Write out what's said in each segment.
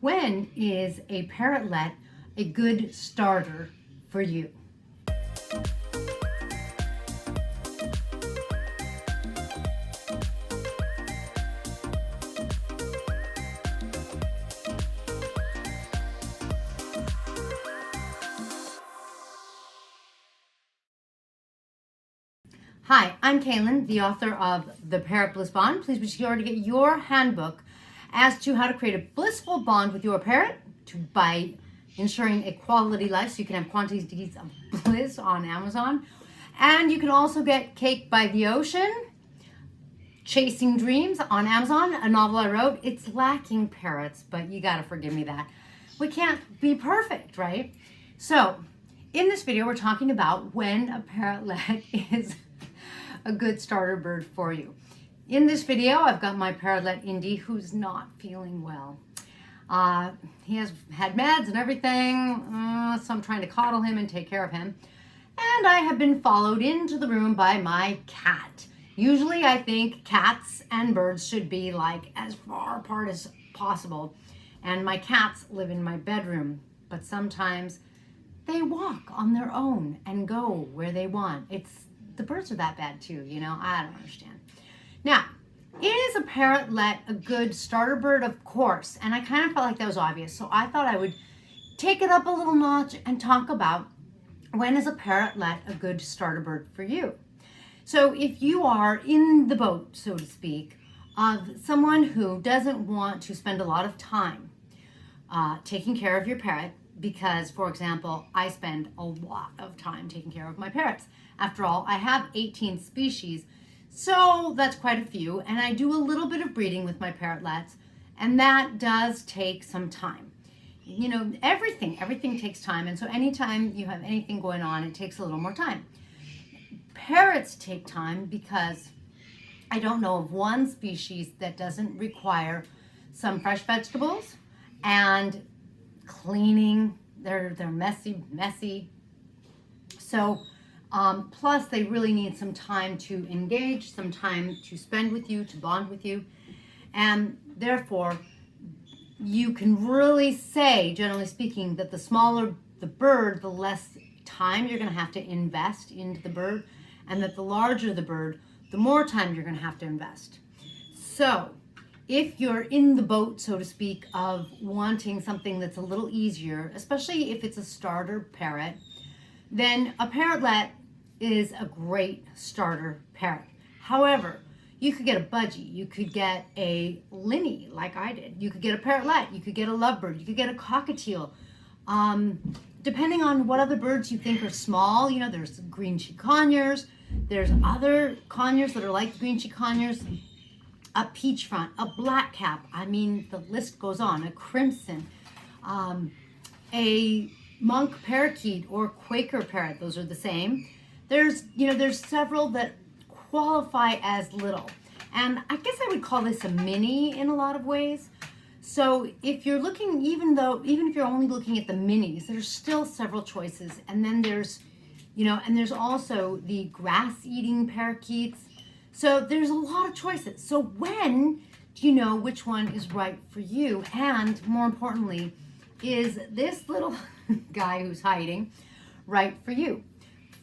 When is a parrotlet a good starter for you? Hi, I'm Kaylin, the author of The Parrot Bliss Bond. Please be sure to get your handbook as to how to create a blissful bond with your parrot by ensuring a quality life so you can have quantities of bliss on Amazon. And you can also get Cake by the Ocean, Chasing Dreams on Amazon, a novel I wrote. It's lacking parrots, but you gotta forgive me that. We can't be perfect, right? So, in this video, we're talking about when a parrotlet is a good starter bird for you. In this video, I've got my parrotlet Indy, who's not feeling well. He has had meds and everything, so I'm trying to coddle him and take care of him. And I have been followed into the room by my cat. Usually I think cats and birds should be like as far apart as possible. And my cats live in my bedroom, but sometimes they walk on their own and go where they want. The birds are that bad too, you know, I don't understand. Now, is a parrotlet a good starter bird? Of course, and I kind of felt like that was obvious, so I thought I would take it up a little notch and talk about when is a parrotlet a good starter bird for you. So if you are in the boat, so to speak, of someone who doesn't want to spend a lot of time taking care of your parrot, because, for example, I spend a lot of time taking care of my parrots. After all, I have 18 species, so that's quite a few, and I do a little bit of breeding with my parrotlets, and that does take some time. You know, everything takes time, and so anytime you have anything going on, it takes a little more time. Parrots take time because I don't know of one species that doesn't require some fresh vegetables and cleaning. They're messy. So plus they really need some time to engage, some time to spend with you, to bond with you, and therefore you can really say, generally speaking, that the smaller the bird, the less time you're going to have to invest into the bird, and that the larger the bird, the more time you're going to have to invest. So if you're in the boat, so to speak, of wanting something that's a little easier, especially if it's a starter parrot, then a parrotlet is a great starter parrot. However, you could get a Budgie, you could get a Linny like I did, you could get a Parrotlet, you could get a Lovebird, you could get a Cockatiel. Depending on what other birds you think are small, you know, there's green cheek conures, there's other conures that are like the green cheek conures, a peach front, a black cap, I mean, the list goes on, a crimson, a monk parakeet or Quaker parrot, those are the same. There's several that qualify as little. And I guess I would call this a mini in a lot of ways. So if you're looking, even if you're only looking at the minis, there's still several choices. And then there's, and there's also the grass-eating parakeets. So there's a lot of choices. So when do you know which one is right for you? And more importantly, is this little guy who's hiding right for you?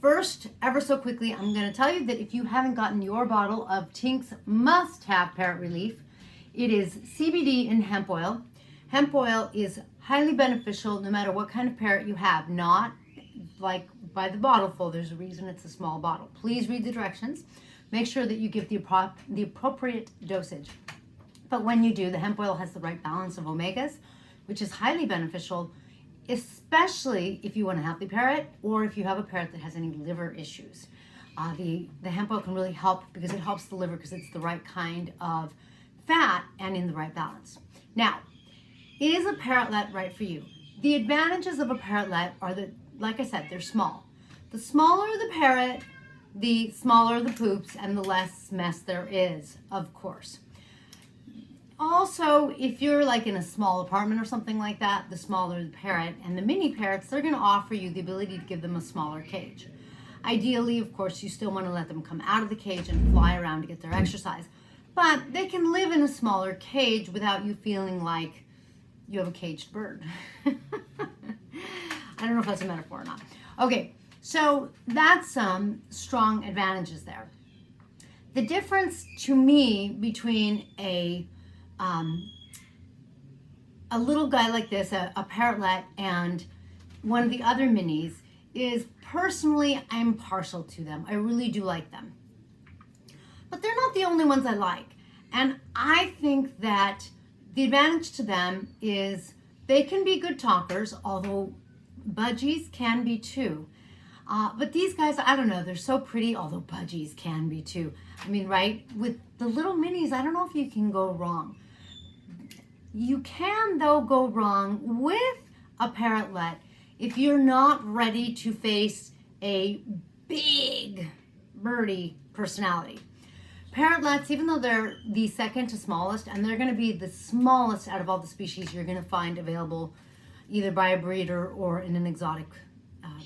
First, ever so quickly, I'm going to tell you that if you haven't gotten your bottle of Tink's must-have parrot relief, it is CBD and hemp oil. Hemp oil is highly beneficial no matter what kind of parrot you have, not like by the bottle full. There's a reason it's a small bottle. Please read the directions. Make sure that you give the appropriate dosage. But when you do, the hemp oil has the right balance of omegas, which is highly beneficial, especially if you want a healthy parrot or if you have a parrot that has any liver issues. The hemp oil can really help because it helps the liver because it's the right kind of fat and in the right balance. Now, is a parrotlet right for you? The advantages of a parrotlet are that, like I said, they're small. The smaller the parrot, the smaller the poops and the less mess there is, of course. Also, if you're like in a small apartment or something like that, the smaller the parrot, and the mini parrots, they're going to offer you the ability to give them a smaller cage. Ideally, of course, you still want to let them come out of the cage and fly around to get their exercise, but they can live in a smaller cage without you feeling like you have a caged bird. I don't know if that's a metaphor or not. Okay, so that's some strong advantages there. The difference to me between a little guy like this, a parrotlet, and one of the other minis is, personally, I'm partial to them. I really do like them. But they're not the only ones I like. And I think that the advantage to them is they can be good talkers, although budgies can be too. But these guys, I don't know, they're so pretty, although budgies can be too. I mean, right? With the little minis, I don't know if you can go wrong. You can, though, go wrong with a parrotlet if you're not ready to face a big birdie personality. Parrotlets, even though they're the second to smallest, and they're going to be the smallest out of all the species you're going to find available either by a breeder or in an exotic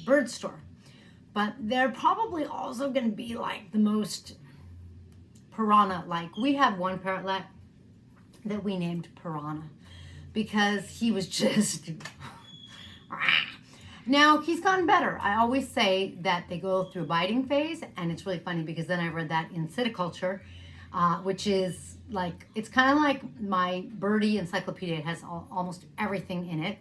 bird store. But they're probably also going to be like the most piranha-like. We have one parrotlet that we named Piranha because he was just... Now, he's gotten better. I always say that they go through a biting phase, and it's really funny because then I read that in Citiculture, which is like, it's kind of like my birdie encyclopedia. It has almost everything in it.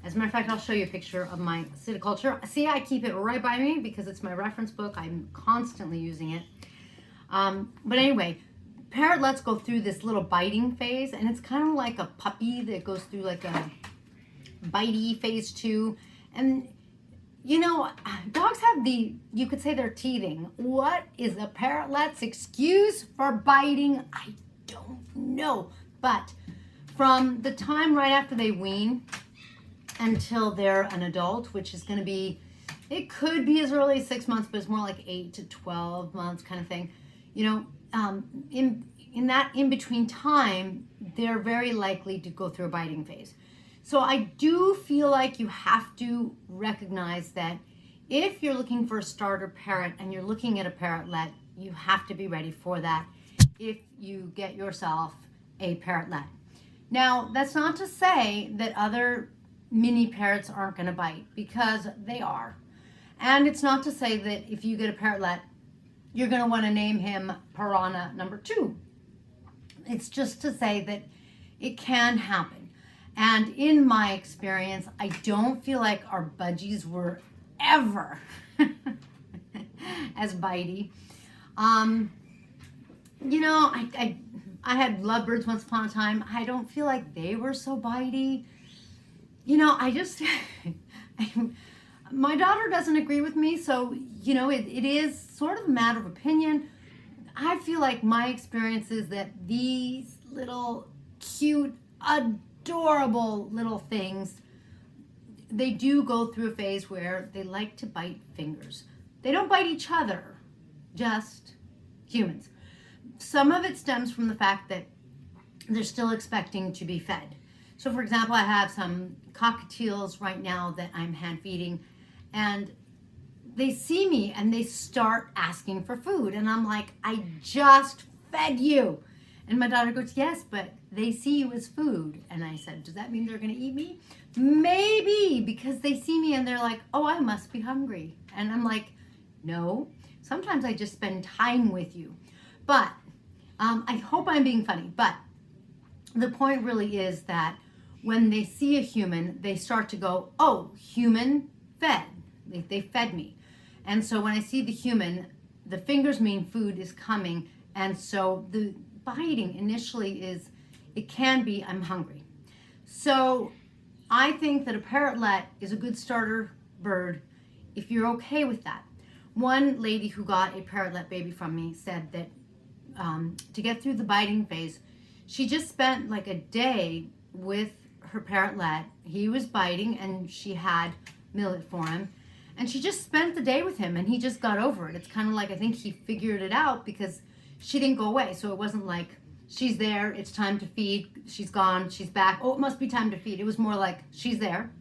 As a matter of fact, I'll show you a picture of my Citiculture. See, I keep it right by me because it's my reference book. I'm constantly using it. But anyway, parrotlets go through this little biting phase, and it's kind of like a puppy that goes through like a bitey phase too. And you know, dogs have you could say they're teething. What is a parrotlet's excuse for biting? I don't know. But from the time right after they wean until they're an adult, which is going to be, it could be as early as 6 months, but it's more like 8 to 12 months kind of thing. You know, in that in-between time, they're very likely to go through a biting phase. So I do feel like you have to recognize that if you're looking for a starter parrot and you're looking at a parrotlet, you have to be ready for that if you get yourself a parrotlet. Now, that's not to say that other mini parrots aren't going to bite, because they are. And it's not to say that if you get a parrotlet, you're going to want to name him Piranha number 2. It's just to say that it can happen. And in my experience, I don't feel like our budgies were ever as bitey. You know, I had lovebirds once upon a time. I don't feel like they were so bitey. You know, I just, my daughter doesn't agree with me. So, you know, it is sort of a matter of opinion. I feel like my experience is that these little cute, adorable little things, they do go through a phase where they like to bite fingers. They don't bite each other, just humans. Some of it stems from the fact that they're still expecting to be fed. So for example, I have some cockatiels right now that I'm hand feeding, and they see me and they start asking for food. And I'm like, I just fed you. And my daughter goes, yes, but they see you as food. And I said, does that mean they're going to eat me? Maybe, because they see me and they're like, oh, I must be hungry. And I'm like, no, sometimes I just spend time with you. But I hope I'm being funny. But the point really is that when they see a human, they start to go, oh, human fed. They fed me. And so when I see the human, the fingers mean food is coming. And so the biting initially is, it can be, I'm hungry. So I think that a parrotlet is a good starter bird if you're okay with that. One lady who got a parrotlet baby from me said that to get through the biting phase, she just spent like a day with her parrotlet. He was biting and she had millet for him. And she just spent the day with him and he just got over it. It's kind of like, I think he figured it out because she didn't go away. So it wasn't like, she's there, it's time to feed, she's gone, she's back, oh, it must be time to feed. It was more like, she's there,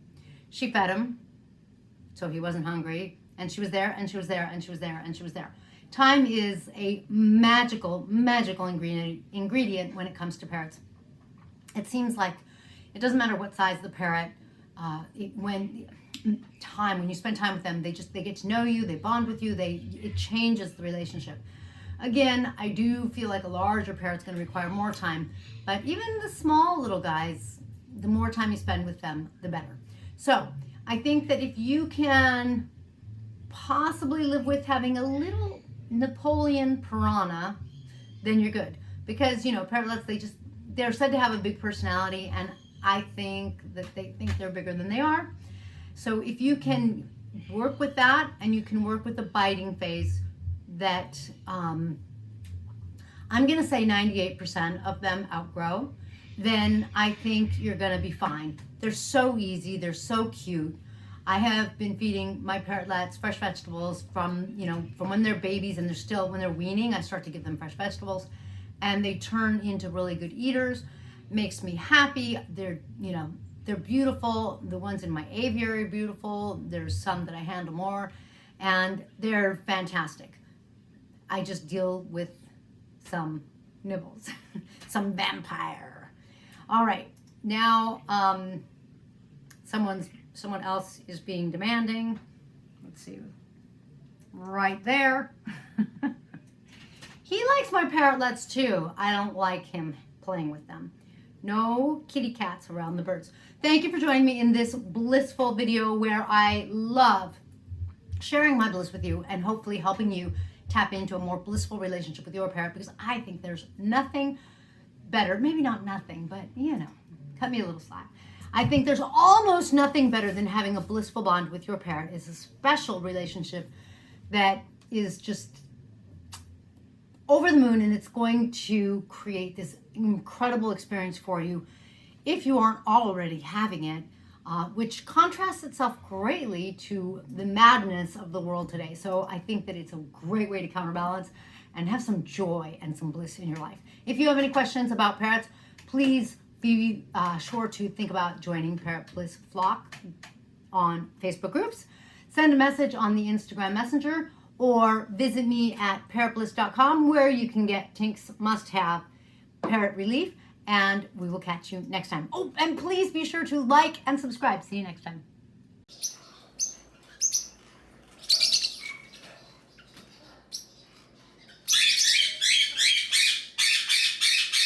she fed him, so he wasn't hungry, and she was there, and she was there, and she was there, and she was there. Time is a magical ingredient when it comes to parrots. It seems like It doesn't matter what size the parrot. When you spend time with them, they get to know you, they bond with you, it changes the relationship. Again, I do feel like a larger parrot's going to require more time, but even the small little guys, the more time you spend with them, the better. So I think that if you can possibly live with having a little Napoleon piranha, then you're good. Because, you know, parrotlets, they're said to have a big personality, and I think that they think they're bigger than they are. So if you can work with that, and you can work with the biting phase, that I'm going to say 98% of them outgrow, then I think you're going to be fine. They're so easy. They're so cute. I have been feeding my parrotlets fresh vegetables from when they're babies, and when they're weaning, I start to give them fresh vegetables, and they turn into really good eaters. Makes me happy. They're beautiful. The ones in my aviary are beautiful. There's some that I handle more, and they're fantastic. I just deal with some nibbles, some vampire. All right, now someone else is being demanding. Let's see, right there. He likes my parrotlets too. I don't like him playing with them. No kitty cats around the birds. Thank you for joining me in this blissful video where I love sharing my bliss with you and hopefully helping you tap into a more blissful relationship with your parrot, because I think there's nothing better, maybe not nothing, but cut me a little slack. I think there's almost nothing better than having a blissful bond with your parrot. It's a special relationship that is just over the moon, and it's going to create this incredible experience for you if you aren't already having it, which contrasts itself greatly to the madness of the world today. So I think that it's a great way to counterbalance and have some joy and some bliss in your life. If you have any questions about parrots, please be sure to think about joining Parrot Bliss Flock on Facebook groups. Send a message on the Instagram Messenger, or visit me at parrotbliss.com, where you can get Tink's must-have parrot relief, and we will catch you next time. Oh, and please be sure to like and subscribe. See you next time.